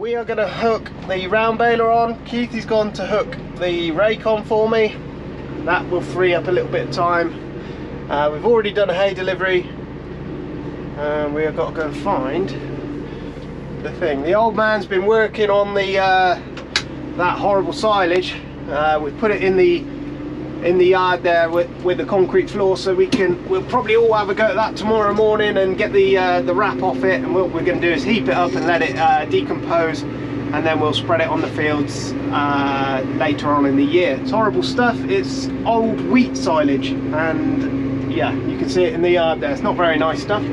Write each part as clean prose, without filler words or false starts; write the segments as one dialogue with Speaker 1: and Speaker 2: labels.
Speaker 1: we are going to hook the round baler on. Keithy's gone to hook the rake on for me. That will free up a little bit of time. We've already done a hay delivery, and we have got to go and find the thing. The old man's been working on the that horrible silage. We've put it in the yard there with the concrete floor, so we'll probably all have a go at that tomorrow morning and get the wrap off it. And what we're going to do is heap it up and let it decompose, and then we'll spread it on the fields later on in the year. It's horrible stuff. It's old wheat silage, and yeah, you can see it in the yard there. It's not very nice stuff.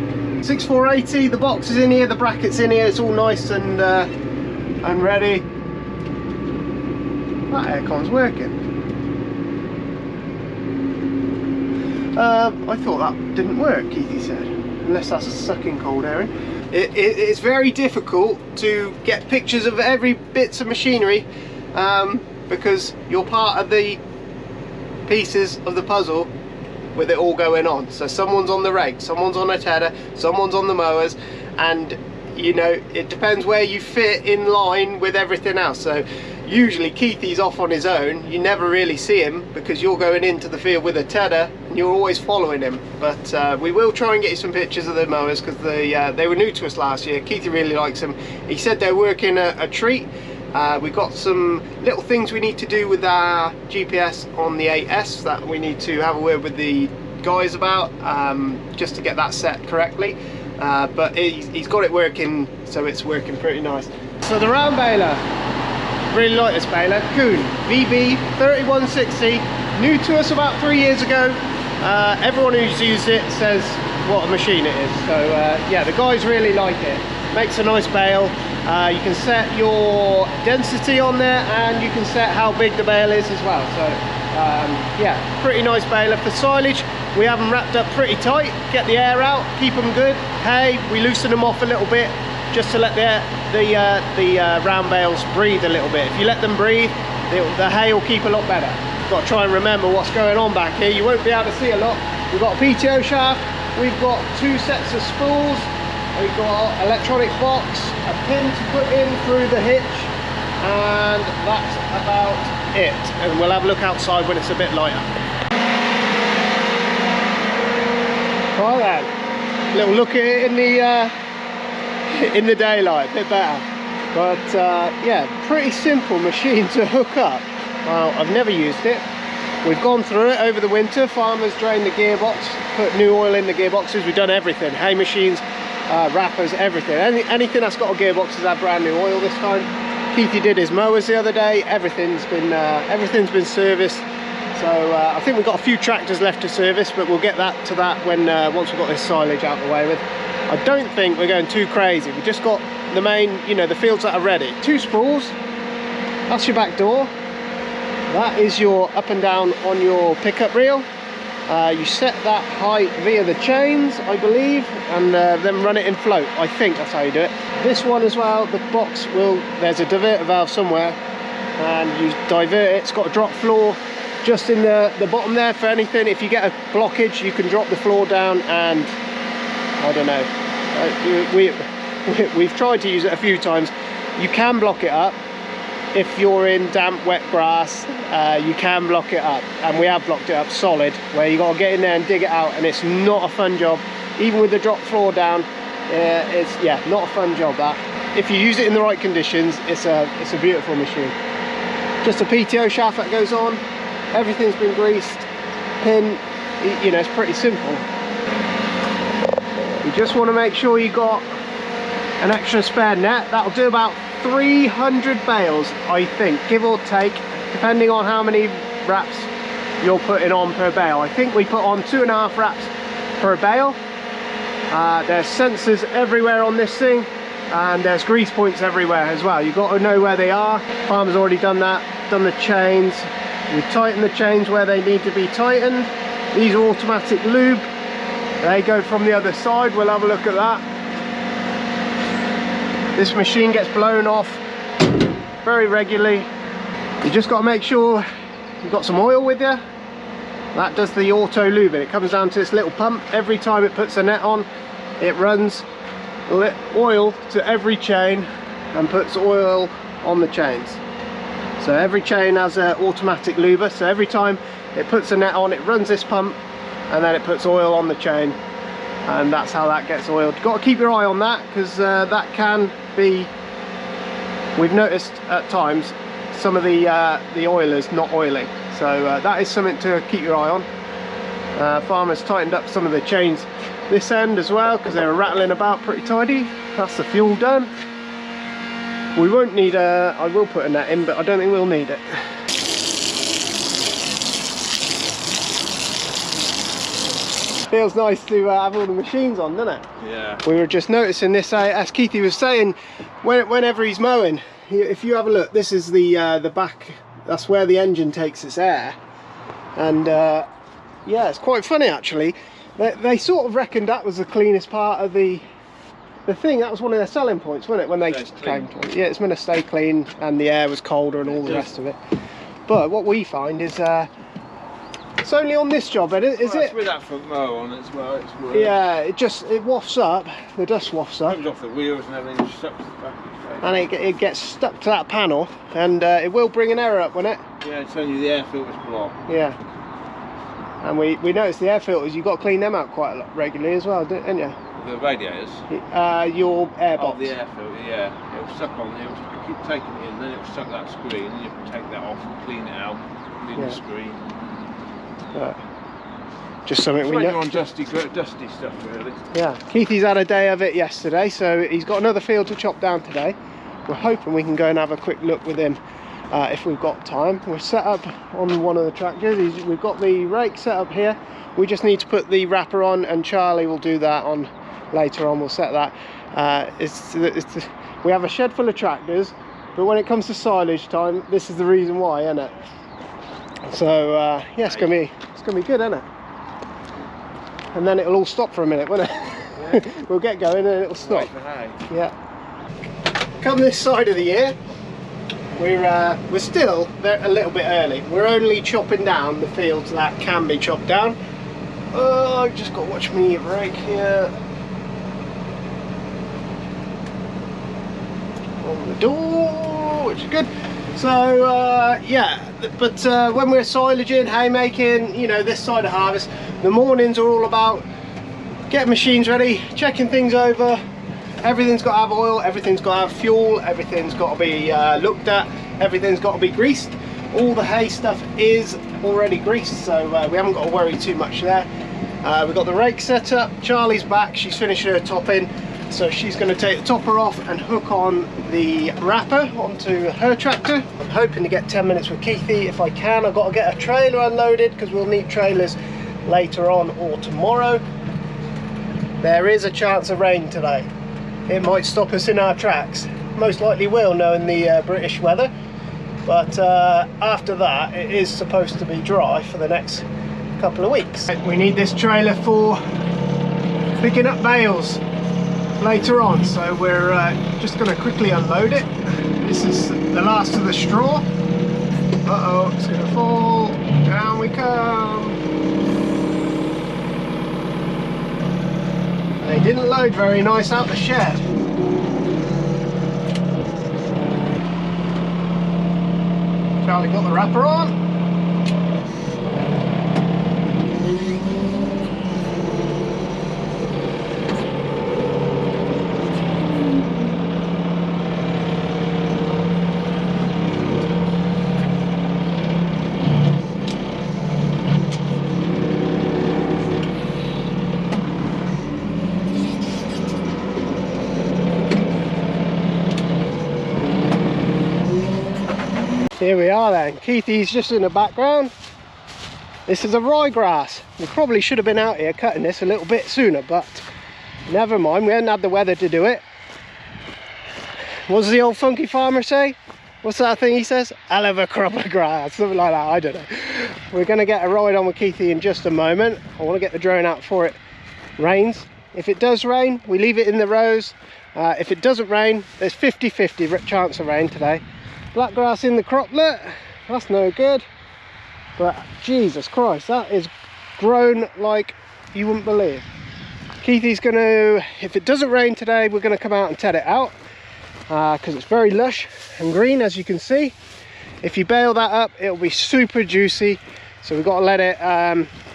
Speaker 1: 6480, the box is in here, the bracket's in here, it's all nice and ready. That aircon's working. I thought that didn't work, Keithy said, unless that's a sucking cold air in. It's very difficult to get pictures of every bits of machinery because you're part of the pieces of the puzzle with it all going on. So someone's on the rake, someone's on a tedder, someone's on the mowers, and you know, it depends where you fit in line with everything else. So usually Keithy's off on his own, you never really see him because you're going into the field with a tedder and you're always following him. But we will try and get you some pictures of the mowers because they were new to us last year. Keithy really likes them. He said they're working a treat. We've got some little things we need to do with our GPS on the 8S that we need to have a word with the guys about, just to get that set correctly. But he's got it working, so it's working pretty nice. So the round baler, really like this baler, Kuhn VB 3160, new to us about 3 years ago. Everyone who's used it says what a machine it is. So yeah, the guys really like it. Makes a nice bale. You can set your density on there, and you can set how big the bale is as well. So yeah, pretty nice baler. For silage, we have them wrapped up pretty tight, get the air out, keep them good. Hay, we loosen them off a little bit just to let the round bales breathe a little bit. If you let them breathe, the hay will keep a lot better. You've got to try and remember what's going on back here. You won't be able to see a lot. We've got a PTO shaft, we've got 2 sets of spools, we've got electronic box, a pin to put in through the hitch, and that's about it. And we'll have a look outside when it's a bit lighter. Right then, little look at it in the daylight, a bit better. But yeah, pretty simple machine to hook up. Well, I've never used it. We've gone through it over the winter. Farmers drained the gearbox, put new oil in the gearboxes. We've done everything, hay machines, wrappers, everything. Anything that's got a gearbox has had brand new oil this time. Keithy did his mowers the other day. Everything's been serviced. So I think we've got a few tractors left to service, but we'll get to that when once we've got this silage out the way with. I don't think we're going too crazy. We've just got the main, you know, the fields that are ready. 2 spools. That's your back door. That is your up and down on your pickup reel. You set that height via the chains, I believe, and then run it in float. I think that's how you do it. This one as well, the box there's a diverter valve somewhere, and you divert it. It's got a drop floor just in the bottom there for anything. If you get a blockage, you can drop the floor down, and I don't know. We've tried to use it a few times. You can block it up. If you're in damp, wet grass, you can block it up, and we have blocked it up solid, where you got to get in there and dig it out, and it's not a fun job. Even with the drop floor down, it's not a fun job. That if you use it in the right conditions, it's a beautiful machine. Just a PTO shaft that goes on. Everything's been greased, pin. You know, it's pretty simple. You just want to make sure you got an extra spare net. That'll do about 300 bales, I think, give or take, depending on how many wraps you're putting on per bale. I think we put on 2.5 wraps per bale. There's sensors everywhere on this thing, and there's grease points everywhere as well. You've got to know where they are. Farmer's already done that, done the chains. We've tightened the chains where they need to be tightened. These are automatic lube. They go from the other side. We'll have a look at that. This machine gets blown off very regularly. You just got to make sure you've got some oil with you. That does the auto lube, and it comes down to this little pump. Every time it puts a net on, it runs oil to every chain, and puts oil on the chains. So every chain has an automatic luber, so every time it puts a net on, it runs this pump and then it puts oil on the chain, and that's how that gets oiled. You've got to keep your eye on that, because that can be, we've noticed at times some of the oilers not oiling, so that is something to keep your eye on. Farmers tightened up some of the chains this end as well, because they were rattling about pretty tidy. That's the fuel done. We won't need I will put a net in, but I don't think we'll need it. Feels nice to have all the machines on, doesn't it?
Speaker 2: Yeah.
Speaker 1: We were just noticing this, as Keithy was saying, whenever he's mowing, if you have a look, this is the back, that's where the engine takes its air. And yeah, it's quite funny actually. They sort of reckoned that was the cleanest part of the thing. That was one of their selling points, wasn't it, when they came to it? Yeah, it's meant to stay clean and the air was colder and all the rest of it. But what we find is it's only on this job, is it?
Speaker 2: With that front mow on as well, it's worse.
Speaker 1: Yeah, it wafts up, the dust wafts up.
Speaker 2: Comes off the wheels and everything, stuck to the back of the face.
Speaker 1: And it gets stuck to that panel, and it will bring an error up, won't it?
Speaker 2: Yeah, it's only the air filters blocked.
Speaker 1: Yeah. And we noticed the air filters, you've got to clean them out quite a lot regularly as well, don't you?
Speaker 2: The radiators?
Speaker 1: Your air box.
Speaker 2: Oh, the air filter, yeah. It'll suck on, it'll keep taking it in, then it'll suck that screen, and you can take that off, clean it out, clean the screen.
Speaker 1: Just something we know.
Speaker 2: On dusty stuff, really.
Speaker 1: Yeah, Keithy's had a day of it yesterday, so he's got another field to chop down today. We're hoping we can go and have a quick look with him if we've got time. We're set up on one of the tractors. We've got the rake set up here. We just need to put the wrapper on, and Charlie will do that on later on. We'll set that. We have a shed full of tractors, but when it comes to silage time, this is the reason why, isn't it? So yeah, it's gonna be good, isn't it? And then it'll all stop for a minute, won't it? Yeah. We'll get going and it'll stop. Yeah. Come this side of the year, we're still a little bit early. We're only chopping down the fields that can be chopped down. Oh, I've just got to watch me rake here. On the door, which is good. So yeah, but when we're silaging, haymaking, you know, this side of harvest, the mornings are all about getting machines ready, checking things over. Everything's got to have oil, everything's got to have fuel, everything's got to be looked at, everything's got to be greased. All the hay stuff is already greased, so we haven't got to worry too much there. We've got the rake set up. Charlie's back, she's finished her topping, so she's going to take the topper off and hook on the wrapper onto her tractor. I'm hoping to get 10 minutes with Keithy if I can. I've got to get a trailer unloaded because we'll need trailers later on or tomorrow. There is a chance of rain today. It might stop us in our tracks. Most likely will, knowing the British weather. But after that, it is supposed to be dry for the next couple of weeks. We need this trailer for picking up bales later on, so we're just going to quickly unload it. This is the last of the straw. Uh-oh, it's going to fall. Down we come. They didn't load very nice out the shed. Charlie got the wrapper on. Here we are then. Keithy's just in the background. This is a ryegrass. We probably should have been out here cutting this a little bit sooner, but never mind, we hadn't had the weather to do it. What does the old funky farmer say? What's that thing he says? I'll have a crop of grass, something like that, I don't know. We're going to get a ride on with Keithy in just a moment. I want to get the drone out before it rains. If it does rain, we leave it in the rows. If it doesn't rain, there's 50-50 chance of rain today. Black grass in the croplet, that's no good. But Jesus Christ, that is grown like you wouldn't believe. Keithy's gonna, if it doesn't rain today, we're gonna come out and ted it out. because it's very lush and green, as you can see. If you bale that up, it'll be super juicy. So we've got to let it,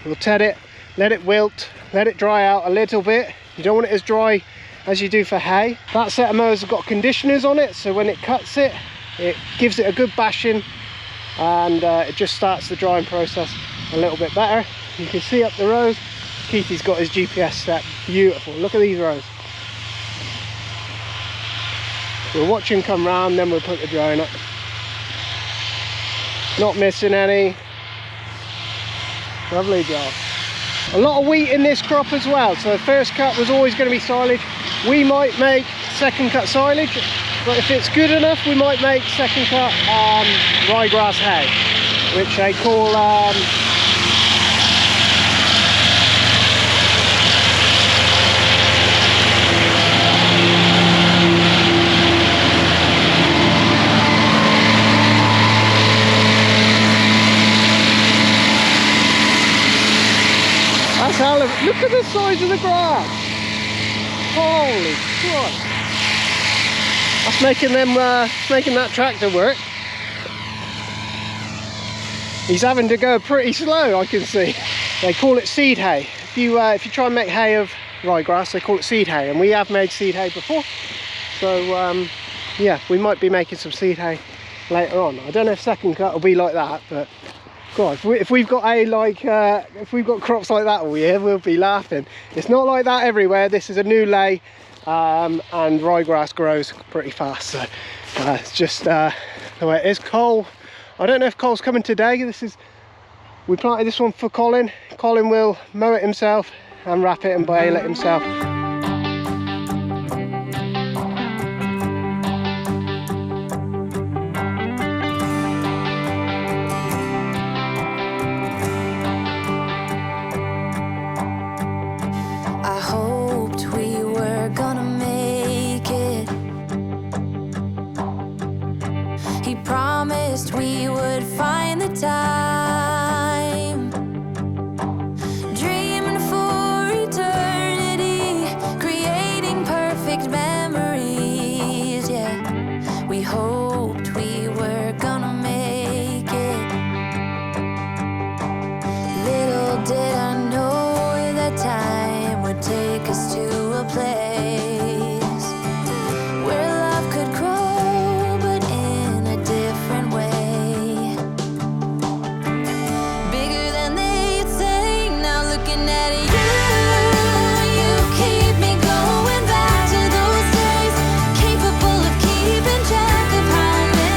Speaker 1: we'll ted it, let it wilt, let it dry out a little bit. You don't want it as dry as you do for hay. That set of mowers has got conditioners on it, so when it cuts it, it gives it a good bashing, and it just starts the drying process a little bit better. You can see up the rows, Keithy's got his GPS set, beautiful. Look at these rows. We'll watch him come round, then we'll put the drone up. Not missing any. Lovely job. A lot of wheat in this crop as well, so the first cut was always going to be silage. We might make second cut silage, but if it's good enough, we might make second cut ryegrass hay, which they call look at the size of the grass. Holy Christ. That's making them making that tractor work. He's having to go pretty slow, I can see. They call it seed hay. If you try and make hay of ryegrass, they call it seed hay, and we have made seed hay before. So yeah, we might be making some seed hay later on. I don't know if second cut will be like that, but God, if we've got if we've got crops like that all year, we'll be laughing. It's not like that everywhere. This is a new lay, and ryegrass grows pretty fast, so it's just the way it is. Cole, I don't know if Cole's coming today. We planted this one for Colin. Colin will mow it himself and wrap it and bale it himself.
Speaker 3: We would find the time, dreaming for eternity, creating perfect memories. Yeah, we hoped we were gonna make it. Little did I know that time would take us to a place where love could grow, but in a different way. Keep me going back to those days, capable of keeping track of how many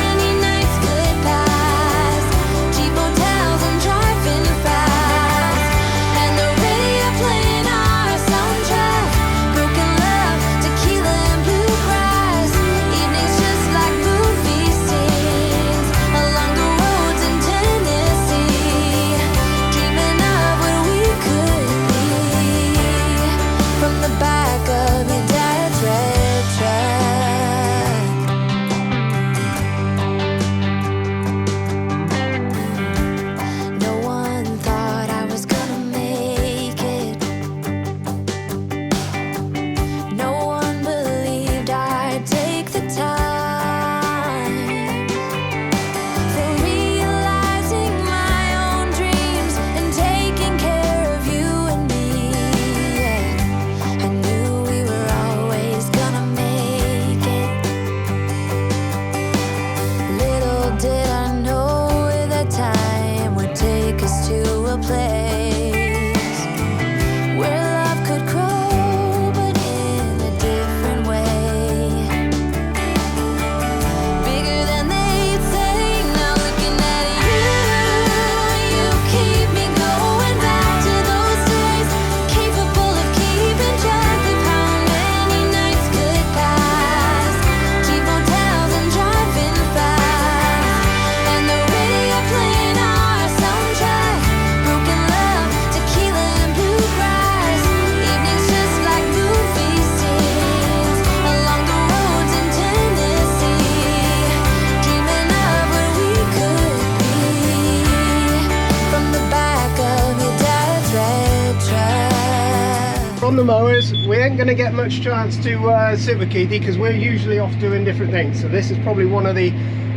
Speaker 1: from the mowers. We ain't going to get much chance to sit with Keithy because we're usually off doing different things. So this is probably one of the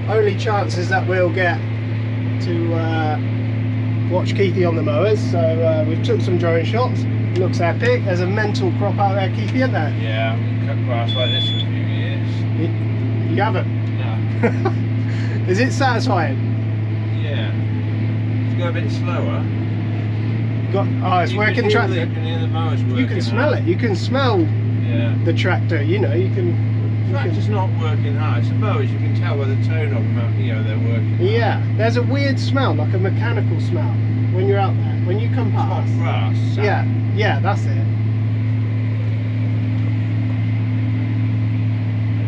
Speaker 1: only chances that we'll get to watch Keithy on the mowers. So we've took some drone shots. It looks epic. There's a mental crop out there, Keithy, isn't there?
Speaker 2: Yeah, I've cut grass like this for a few years.
Speaker 1: You haven't?
Speaker 2: No.
Speaker 1: Is it satisfying?
Speaker 2: Yeah. If you go a bit slower.
Speaker 1: Oh, it's working tractor.
Speaker 2: You can hear the mowers working.
Speaker 1: You can smell it. You can smell the tractor. You know, you can.
Speaker 2: The tractor's not working hard. It's the mowers. You can tell by the tone of them. You know, they're working.
Speaker 1: Yeah, there's a weird smell, like a mechanical smell, when you're out there. When you come past.
Speaker 2: It's hot grass. Sand.
Speaker 1: Yeah, that's it.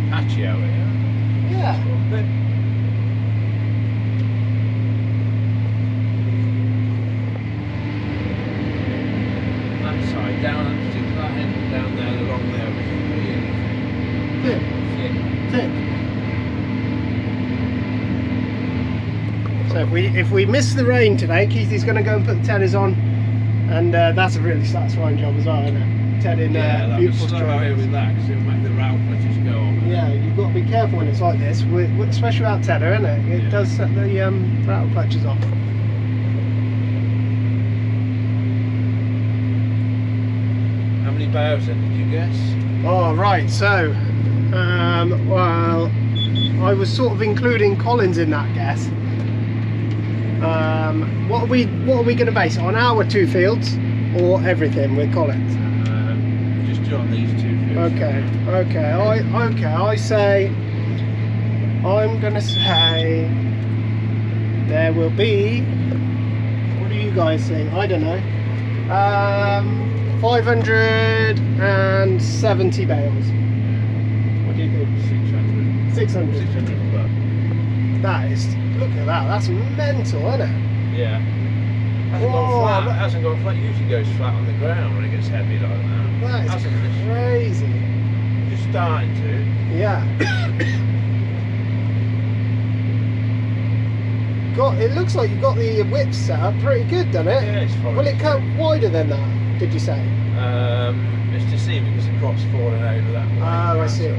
Speaker 2: Patchy out here.
Speaker 1: Yeah.
Speaker 2: A bit. Down and stick that end down there, along there,
Speaker 1: Thick. So if we miss the rain today, Keithy's going to go and put the tennies on, and that's a really satisfying job as well, isn't it? Tedding beautiful
Speaker 2: slow out here with that, because it'll make the rattle clutches go on.
Speaker 1: Yeah, you've got to be careful when it's like this, especially without tedder, isn't it? It does set the rattle clutches off.
Speaker 2: How many bales then did you guess?
Speaker 1: Oh right, so well, I was sort of including Collins in that guess. What are we going to base it on? Our 2 fields or everything with Collins?
Speaker 2: Just do on these 2 fields.
Speaker 1: Okay. I say, I'm going to say there will be. What do you guys think? I don't know. 570 bales. What do you think? 600. 600. That is, look at that, that's mental, isn't it?
Speaker 2: Yeah. Hasn't gone flat. It hasn't gone flat. It usually goes flat on the ground when it gets heavy like that.
Speaker 1: That is crazy.
Speaker 2: Just starting to.
Speaker 1: Yeah. It looks like you've got the width set up pretty good, doesn't it?
Speaker 2: Yeah, it's fine.
Speaker 1: Will it come wider than that, did you say?
Speaker 2: It's deceiving because the crop's falling over that way.
Speaker 1: Oh, I see.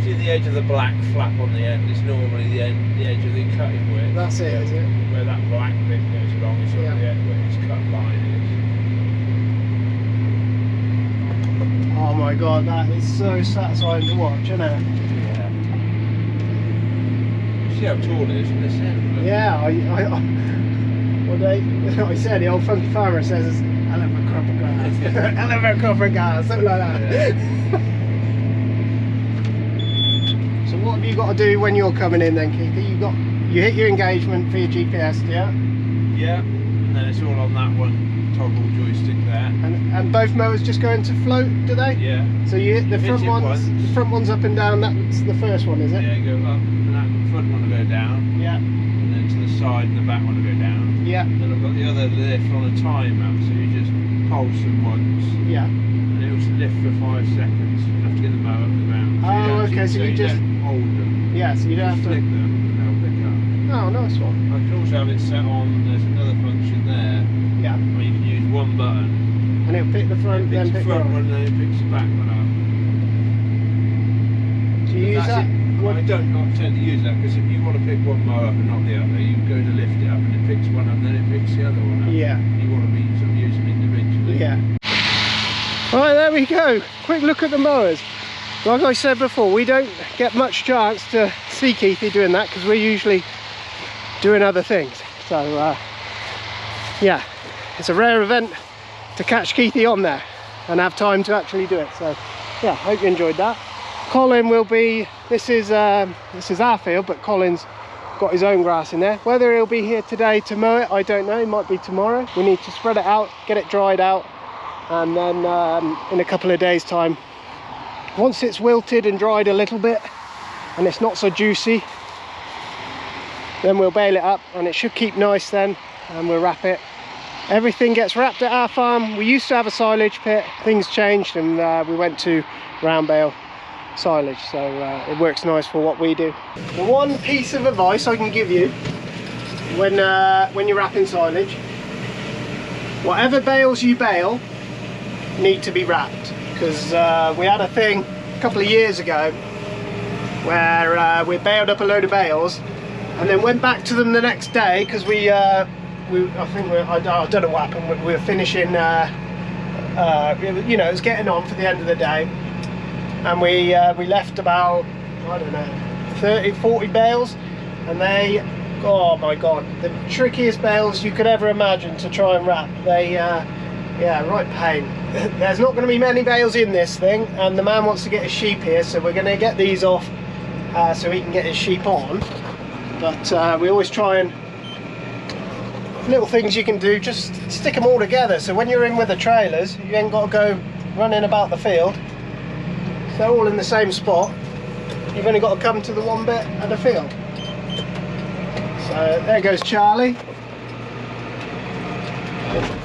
Speaker 2: See the edge of the black flap on the end is normally the edge of the cutting width.
Speaker 1: That's it, is it?
Speaker 2: Where that black bit goes along is on the end where its cut line is.
Speaker 1: Oh my god, that is so satisfying to watch, isn't it?
Speaker 2: Yeah. See how tall it is from this end? Look.
Speaker 1: Yeah, I said the old funky farmer says hell of a crop of grass. Hell of a crop of grass, something like that.
Speaker 2: Yeah.
Speaker 1: So what have you got to do when you're coming in then, Keithy? You hit your engagement for your GPS, yeah?
Speaker 2: Yeah, and then it's all on that one toggle joystick there.
Speaker 1: And both mowers just go into float, do they?
Speaker 2: Yeah.
Speaker 1: So you hit the front ones. The front one's up and down. That's the first one, is it?
Speaker 2: Yeah, go up, and that front one will go down.
Speaker 1: Yeah.
Speaker 2: And then to the side, and the back one will go down.
Speaker 1: Yeah.
Speaker 2: Then I've got the other lift on a timer, so you just pulse them once.
Speaker 1: Yeah.
Speaker 2: And it will lift for 5 seconds. You have to get the mower up the ground.
Speaker 1: Oh, okay. So you just
Speaker 2: don't hold them.
Speaker 1: Yeah. So you don't have to
Speaker 2: flick them, and they'll pick up.
Speaker 1: Oh, nice one.
Speaker 2: I can also have it set on. There's another function there.
Speaker 1: Yeah.
Speaker 2: Where you can use one button.
Speaker 1: And it'll pick the front, then pick the
Speaker 2: front
Speaker 1: back.
Speaker 2: one, then it picks the back one up.
Speaker 1: Do you use that?
Speaker 2: I don't not tend to use that because if you want to pick one mower up and not the other, you go to lift it up and it picks one up, then it picks the other one up.
Speaker 1: Yeah.
Speaker 2: You want to be sort of use them individually.
Speaker 1: Yeah. Right, there we go. Quick look at the mowers. Like I said before, we don't get much chance to see Keithy doing that because we're usually doing other things. So yeah, it's a rare event to catch Keithy on there and have time to actually do it. So yeah, hope you enjoyed that. Colin will be, this is our field, but Colin's got his own grass in there. Whether he'll be here today to mow it, I don't know. It might be tomorrow. We need to spread it out, get it dried out, and then in a couple of days time, once it's wilted and dried a little bit and it's not so juicy, then we'll bale it up and it should keep nice then, and we'll wrap it. Everything gets wrapped at our farm. We used to have a silage pit, things changed, and we went to round bale silage, so it works nice for what we do. The one piece of advice I can give you when you're wrapping silage, whatever bales you bale need to be wrapped. because we had a thing a couple of years ago where we baled up a load of bales and then went back to them the next day because I don't know what happened. We were finishing, you know, it was getting on for the end of the day, and we left about, I don't know, 30, 40 bales, and they, oh my god, the trickiest bales you could ever imagine to try and wrap. They, yeah, right pain. There's not going to be many bales in this thing, and the man wants to get his sheep here, so we're going to get these off so he can get his sheep on. But we always try and, little things you can do, just stick them all together, so when you're in with the trailers you ain't got to go running about the field. If they're all in the same spot, you've only got to come to the one bit of the field. So there goes Charlie.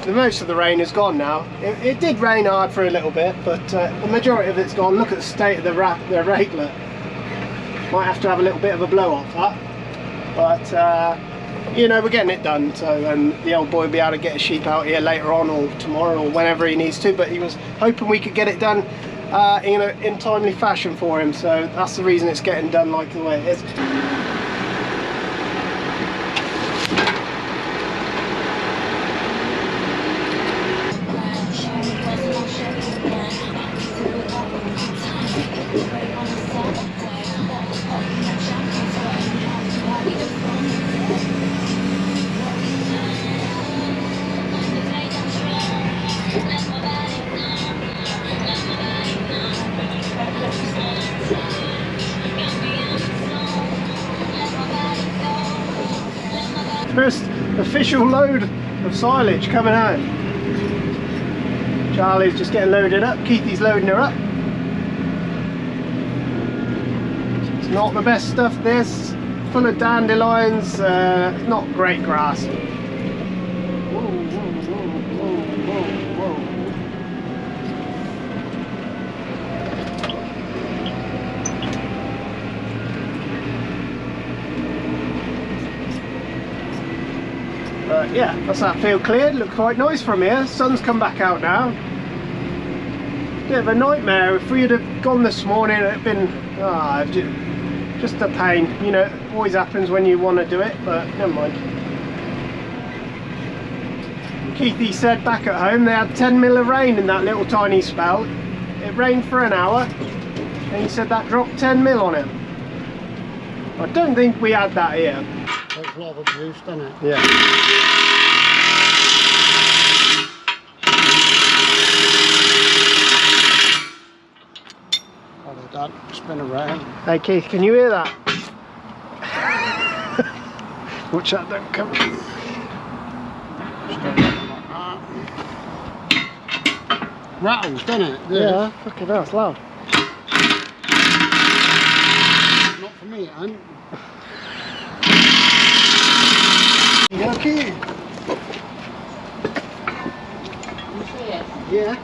Speaker 1: The most of the rain is gone now. It did rain hard for a little bit, but the majority of it's gone. Look at the state of the rakelet. Might have to have a little bit of a blow off that, but you know, we're getting it done. So, and the old boy will be able to get a sheep out here later on, or tomorrow, or whenever he needs to. But he was hoping we could get it done in timely fashion for him. So that's the reason it's getting done like the way it is. First official load of silage coming home. Charlie's just getting loaded up, Keithy's loading her up. It's not the best stuff, this, full of dandelions, not great grass. Whoa, whoa, whoa, whoa, whoa. Yeah, that's that field cleared. Looks quite nice from here. Sun's come back out now. Bit of a nightmare. If we had have gone this morning, it'd been just a pain. You know, it always happens when you want to do it, but never mind. Keithy said back at home they had 10 mil of rain in that little tiny spell. It rained for an hour, and he said that dropped 10 mil on him. I don't think we had that here.
Speaker 4: Takes a lot of abuse, doesn't it?
Speaker 1: Yeah.
Speaker 4: That spin around.
Speaker 1: Hey Keith, can you hear that? Watch that, don't come.
Speaker 4: Rattles, doesn't it?
Speaker 1: Yeah, fucking hell, it's loud.
Speaker 4: Not for me, it ain't.
Speaker 1: Okay.
Speaker 4: You see it?
Speaker 1: Yeah.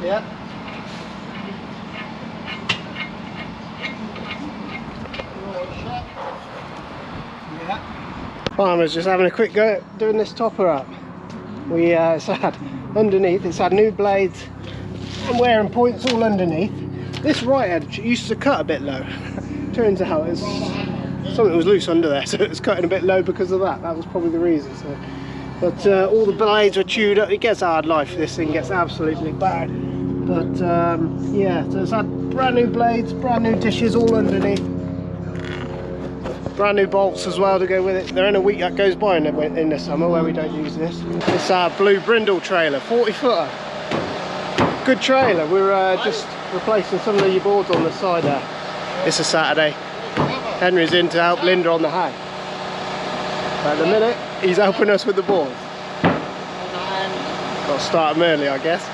Speaker 1: Yeah. Farmer's just having a quick go at doing this topper up. It's had underneath, it's had new blades and wearing points all underneath. This right edge used to cut a bit low. Turns out it's something was loose under there, so it was cutting a bit low because of that. That was probably the reason. So, but all the blades were chewed up. It gets hard life. This thing gets absolutely bad. But yeah, so it's had brand new blades, brand new dishes all underneath, brand new bolts as well to go with it. There ain't a week that goes by in the summer where we don't use this. It's our blue brindle trailer, 40 footer. Good trailer. We're just replacing some of the boards on the side there. It's a Saturday. Henry's in to help Linda on the hay. At the minute, he's helping us with the boards. Got to start him early, I guess.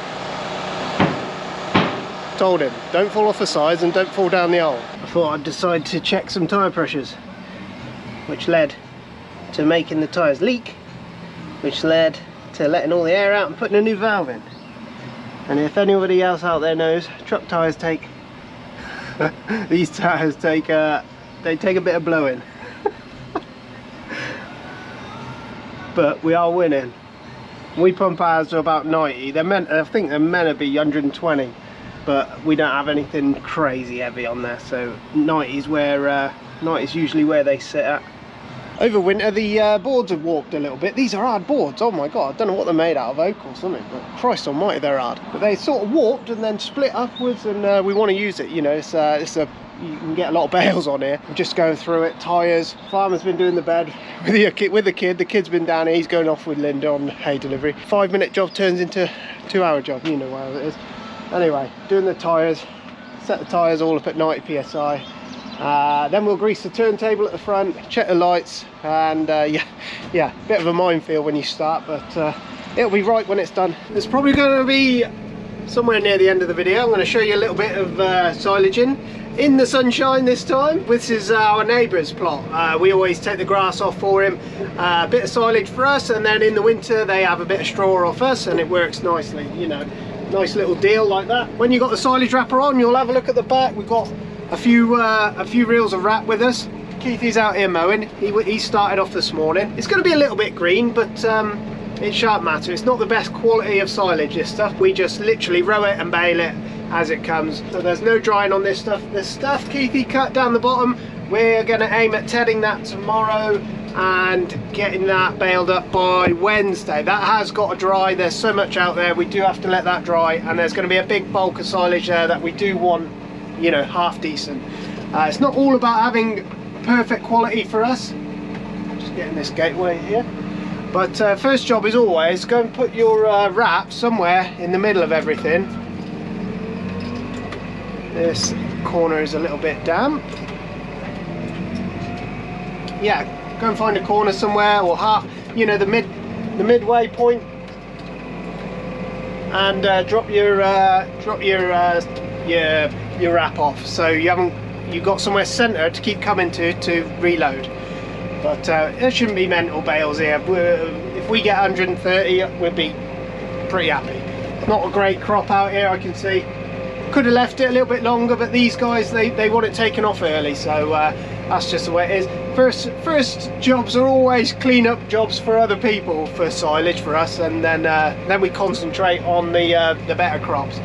Speaker 1: Told him, don't fall off the sides and don't fall down the hole. I thought I'd decide to check some tyre pressures, which led to making the tyres leak, which led to letting all the air out and putting a new valve in. And if anybody else out there knows, truck tyres take, these tyres take, they take a bit of blowing. but we are winning. We pump ours to about 90. They're meant, I think they're meant to be 120, but we don't have anything crazy heavy on there, so 90 is where 90 is usually where they sit at. Over winter the boards have warped a little bit. These are hard boards, oh my god, I don't know what they're made out of, oak or something, but Christ almighty they're hard. But they sort of warped and then split upwards, and we want to use it, you know, it's a, you can get a lot of bales on here. We're just going through it, tyres. Farmer's been doing the bed with the kid. The kid's been down here, he's going off with Linda on hay delivery. 5-minute job turns into a 2-hour job, you know how it is. Anyway, doing the tyres, set the tyres all up at 90 psi. Then we'll grease the turntable at the front, check the lights, and yeah, bit of a minefield when you start, but it'll be right when it's done. It's probably going to be somewhere near the end of the video. I'm going to show you a little bit of silaging in the sunshine this time. This is our neighbour's plot. We always take the grass off for him, a bit of silage for us, and then in the winter they have a bit of straw off us, and it works nicely, you know, nice little deal like that. When you've got the silage wrapper on, you'll have a look at the back. We've got a few reels of wrap with us. Keithy's out here mowing. He started off this morning. It's going to be a little bit green, but it shan't matter. It's not the best quality of silage, this stuff. We just literally row it and bale it as it comes, so there's no drying on this stuff. The stuff Keithy cut down the bottom, we're going to aim at tedding that tomorrow and getting that baled up by Wednesday. That has got to dry. There's so much out there, we do have to let that dry, and there's going to be a big bulk of silage there that we do want, you know, half decent. It's not all about having perfect quality for us. Just getting this gateway here. But first job is always go and put your wrap somewhere in the middle of everything. This corner is a little bit damp. Yeah, go and find a corner somewhere, or half, you know, the midway point, and drop your wrap off, so you've got somewhere centre to keep coming to reload. But there shouldn't be mental bales here. If we get 130, we'll be pretty happy. Not a great crop out here, I can see. Could have left it a little bit longer, but these guys, they want it taken off early, so that's just the way it is. First jobs are always clean up jobs for other people for silage for us, and then we concentrate on the better crops.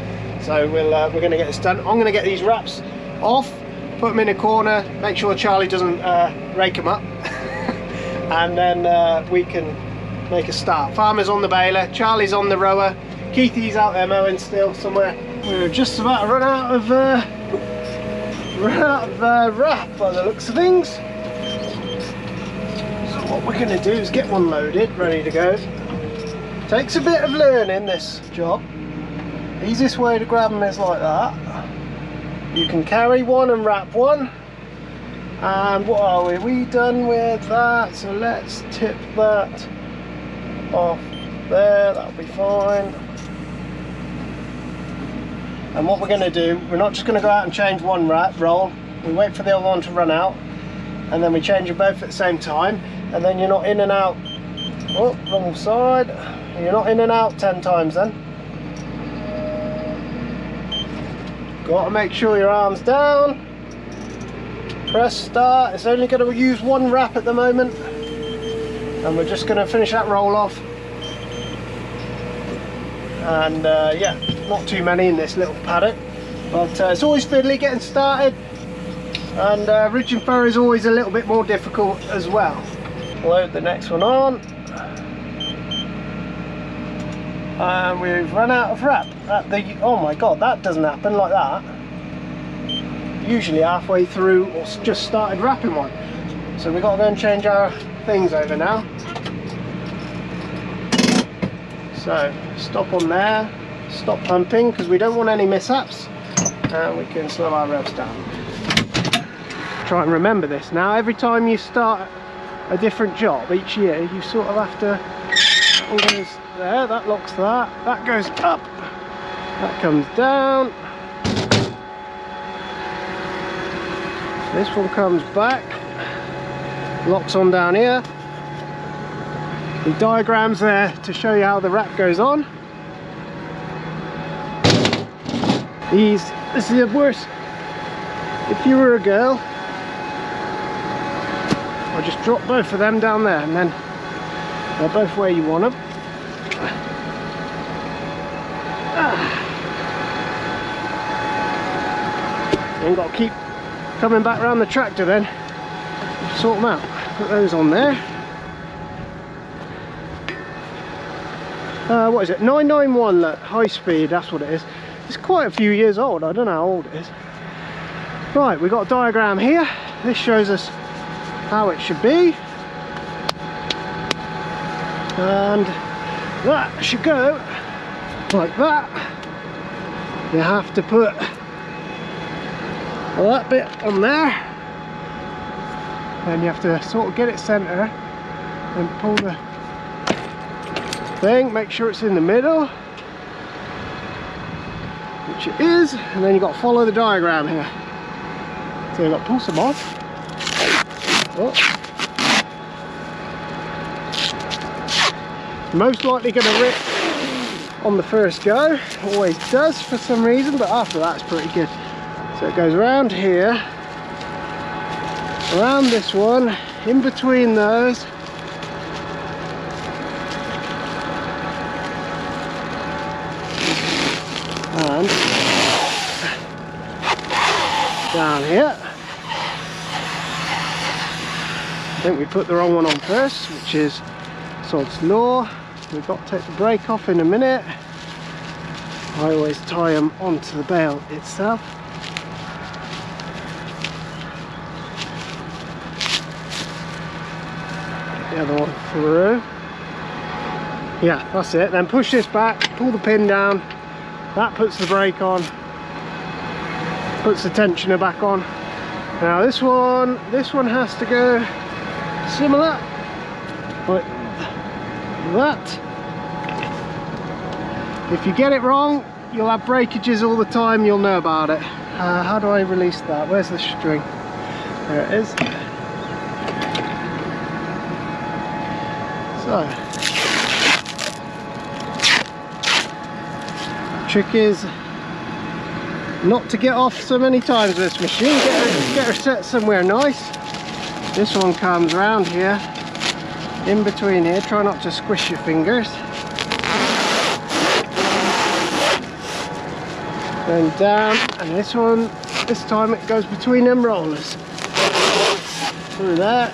Speaker 1: So we're going to get this done. I'm going to get these wraps off, put them in a corner, make sure Charlie doesn't rake them up, and then we can make a start. Farmer's on the baler, Charlie's on the rower, Keithy's out there mowing still somewhere. We're just about to run out of wrap by the looks of things. So what we're going to do is get one loaded, ready to go. Takes a bit of learning, this job. Easiest way to grab them is like that. You can carry one and wrap one. And what are we? We done with that, so let's tip that off there, that'll be fine. And what we're going to do, we're not just going to go out and change one wrap roll, we wait for the other one to run out, and then we change them both at the same time, and then you're not in and out, oh, wrong side, you're not in and out 10 times then. Got to make sure your arm's down, press start. It's only going to use one wrap at the moment, and we're just going to finish that roll off. And yeah, not too many in this little paddock, but it's always fiddly getting started, and ridge and furrow is always a little bit more difficult as well. Load the next one on, and we've run out of wrap. Oh my god, that doesn't happen like that. Usually halfway through or just started wrapping one, so we've got to go and change our things over now. So stop on there, stop pumping because we don't want any mishaps, and we can slow our revs down. Try and remember this now, every time you start a different job each year, you sort of have to, all goes there, that locks that goes up, that comes down, this one comes back, locks on down here. The diagram's there to show you how the wrap goes on. This is the worst. If you were a girl, I'll just drop both of them down there, and then They're both where you want them. Then got to keep coming back around the tractor then. Sort them out. Put those on there. What is it? 991 high speed, that's what it is. It's quite a few years old, I don't know how old it is. Right, we've got a diagram here. This shows us how it should be. And that should go like that. You have to put that bit on there. Then you have to sort of get it centre and pull the thing, make sure it's in the middle, which it is, and then you've got to follow the diagram here. So you've got to pull some off. Oh. Most likely going to rip on the first go, always does for some reason, but after that it's pretty good. So it goes around here, around this one, in between those, and down here. I think we put the wrong one on first, which is Sod's Law. We've got to take the brake off in a minute. I always tie them onto the bale itself. Get the other one through. Yeah, that's it. Then push this back, pull the pin down. That puts the brake on, puts the tensioner back on. Now this one has to go similar, like that. If you get it wrong, you'll have breakages all the time, you'll know about it. How do I release that? Where's the string? There it is. So, trick is not to get off so many times with this machine. Get her set somewhere nice. This one comes round here, in between here. Try not to squish your fingers. Then down, and this one, this time it goes between them rollers. Through that.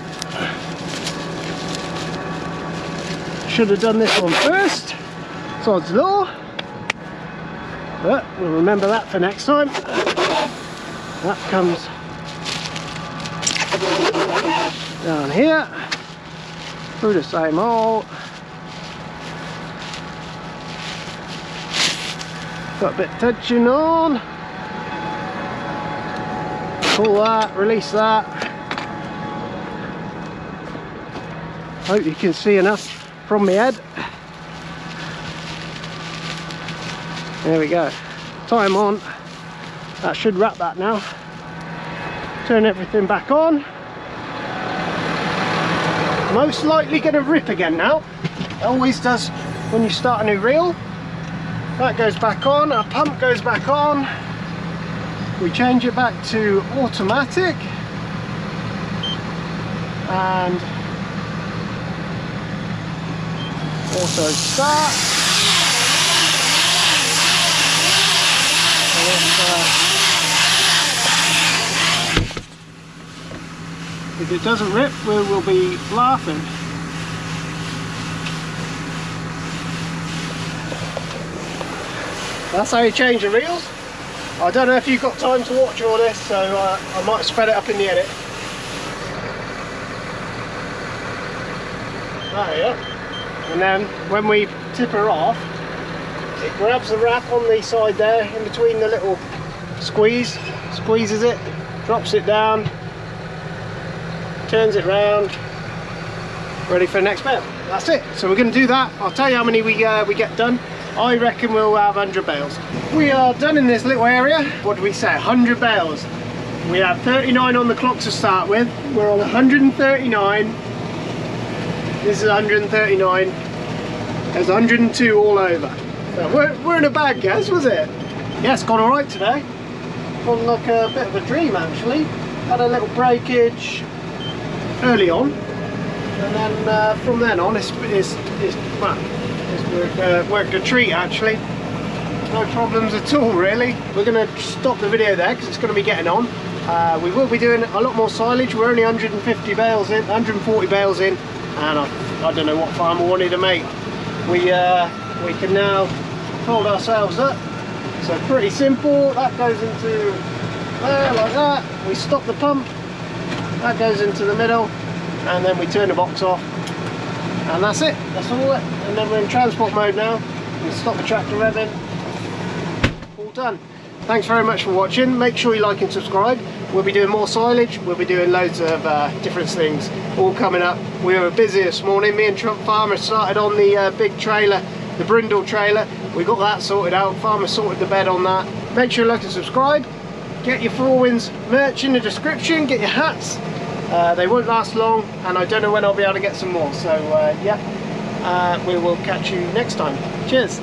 Speaker 1: Should have done this one first. Sod's Law. But we'll remember that for next time. That comes down here, through the same hole. Got a bit of tension on. Pull that, release that. Hope you can see enough from my head. There we go. Time on. That should wrap that now. Turn everything back on. Most likely going to rip again now. It always does when you start a new reel. That goes back on, our pump goes back on. We change it back to automatic. And auto start. If it doesn't rip, we will be laughing. That's how you change the reels. I don't know if you've got time to watch all this, so I might spread it up in the edit. There you go. And then when we tip her off, it grabs the wrap on the side there, in between the little squeezes it, drops it down, turns it round, ready for the next bale. That's it. So we're going to do that. I'll tell you how many we get done. I reckon we'll have 100 bales. We are done in this little area. What do we say? 100 bales. We have 39 on the clock to start with. We're on 139. This is 139. There's 102 all over. So we're in a bad guess, was it? Yeah, it's gone alright today. Gone like a bit of a dream actually. Had a little breakage early on. and then from then on it's worked a treat actually. No problems at all really. We're going to stop the video there because it's going to be getting on. We will be doing a lot more silage. We're only 150 bales in, 140 bales in, and I don't know what farmer wanted to make. We can now hold ourselves up. So pretty simple. That goes into there like that. We stop the pump. That goes into the middle, and then we turn the box off, and that's it. That's all it. And then we're in transport mode now. We stop the tractor revving. All done. Thanks very much for watching. Make sure you like and subscribe. We'll be doing more silage. We'll be doing loads of different things all coming up. We were busy this morning. Me and Trump Farmer started on the big trailer, the brindle trailer. We got that sorted out. Farmer sorted the bed on that. Make sure you like and subscribe. Get your Four Winds merch in the description. Get your hats. They won't last long, and I don't know when I'll be able to get some more. So yeah, we will catch you next time. Cheers.